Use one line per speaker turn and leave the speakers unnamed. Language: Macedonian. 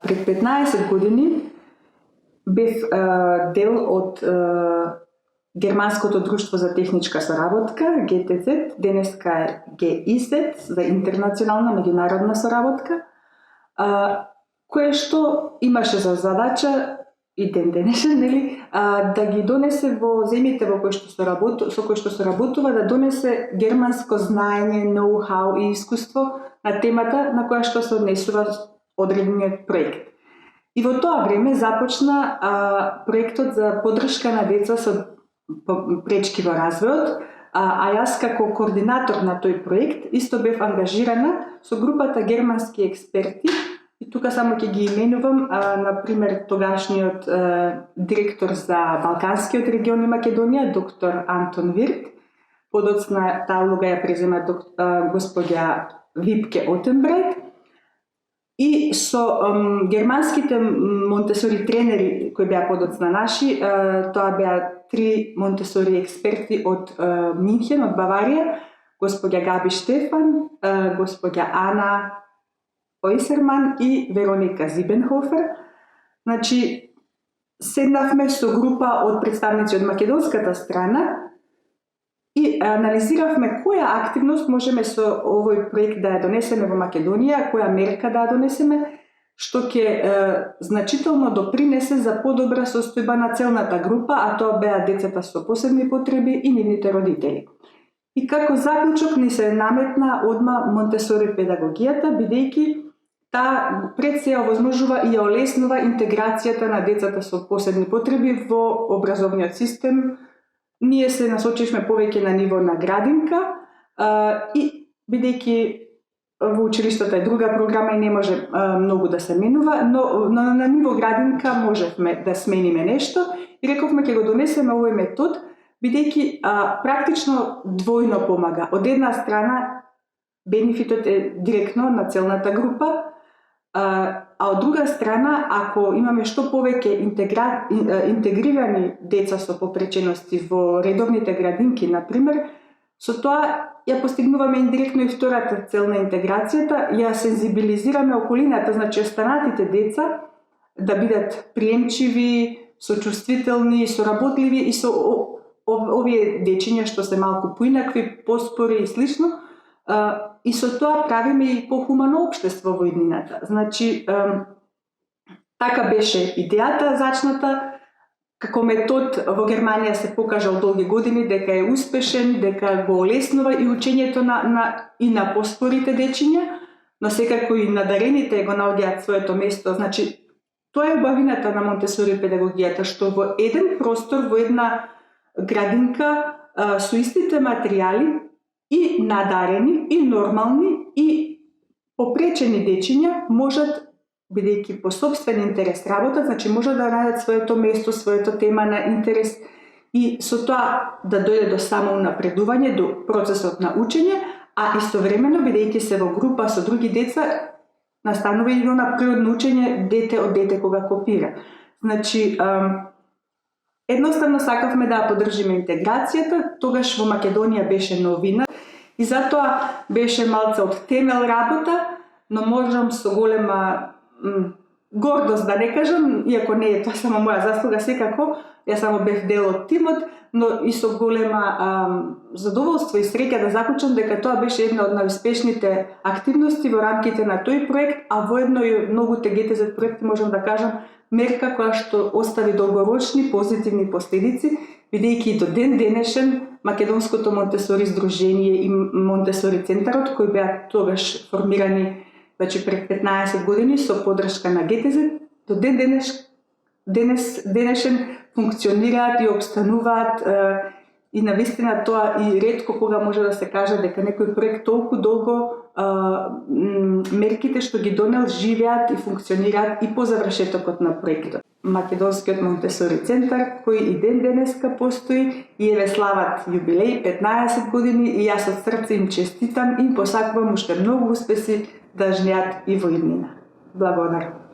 Пред 15 години бев дел од Германското друштво за техничка соработка, ГТЗ, денеска е ГИЗ, за интернационална меѓународна соработка, кое што имаше за задача и ден денешен, нели, да ги донесе во земјите со кои што се работува, да донесе германско знаење, ноу-хау и искуство на темата на која што се однесува одредениот проект. И во тоа време започна проектот за поддршка на деца со пречки во развојот, а јас како координатор на тој проект исто бев ангажирана со групата германски експерти. И тука само ќе ги именувам, например, тогашниот директор за Балканскиот регион и Македонија, доктор Антон Вирт, подоцна таа улога ја презема господја Випке Отенбрайт, и со германските Монтесори тренери кои беа подоцна наши, тоа беа 3 Монтесори експерти од Минхен, од Баварија, господја Габи Штефан, господја Ана Ойсерман и Вероника Зибенхофер. Значи, седнавме со група од представници од македонската страна и анализиравме која активност можеме со овој проект да ја донесеме во Македонија, која мерка да ја донесеме, што ќе значително допринесе за подобра состојба на целната група, а тоа беа децата со посебни потреби и нивните родители. И како заклучок ни се наметна одма Монтесори педагогијата, бидејќи таа пред се овозможува и ја олеснува интеграцијата на децата со посебни потреби во образовниот систем. Ние се насочивме повеќе на ниво на градинка и бидејќи во училиштата е друга програма и не може многу да се менува, но на ниво градинка можевме да смениме нешто и рековме ќе го донесеме овој метод, бидејќи практично двојно помага. Од една страна бенефитот е директно на целната група, а од друга страна, ако имаме што повеќе интегрирани деца со попречености во редовните градинки, например, со тоа ја постигнуваме индиректно и втората цел на интеграцијата, ја сензибилизираме околината, значи останатите деца да бидат приемчиви, сочувствителни, соработливи и со овие дечиња што се малку поинакви, поспори и слично, и со тоа правиме и похумано општество во иднината. Значи, така беше идејата зачната, како метод во Германија се покажал долги години дека е успешен, дека го олеснува и учењето и на поспорите дечиња, но секако и надарените го наоѓаат своето место. Значи, тоа е убавината на Монтесори педагогијата, што во еден простор, во една градинка со истите материјали и надарени, и нормални, и попречени дечиња можат, бидејќи по собствен интерес работат, значи можат да најдат своето место, своето тема на интерес и со тоа да дојде до самоунапредување, до процесот на учење, а истовремено, бидејќи се во група со други деца, настанува и на природно учење дете од дете кога копира. Значи, едноставно сакавме да поддржиме интеграцијата, тогаш во Македонија беше новина и затоа беше малце од темел работа, но можам со голема гордост да не кажам, иако не е тоа само моја заслуга секако, јас само бев дел од тимот, но и со голема задоволство и среќа да заклучам дека тоа беше една од најуспешните активности во рамките на тој проект, а воедно и многуте ГТЗ проекти можам да кажам мерка која што остави долгорочни позитивни последици, бидејќи до ден денешен Македонското Монтесори здружение и Монтесори центарот, кои беа тогаш формирани, значи пред 15 години со поддршка на ГТЗ, до ден денешен функционираат и обстануваат и навистина тоа и ретко кога може да се каже дека некој проект толку долго мерките што ги донел живеат и функционираат и по завршетокот на проектот. Македонскиот Монтесори центар, кој и ден денеска постои и еве слават јубилеј 15 години и јас од срце им честитам и посакувам уште многу успеси да жнеат и во иднина. Благодарам.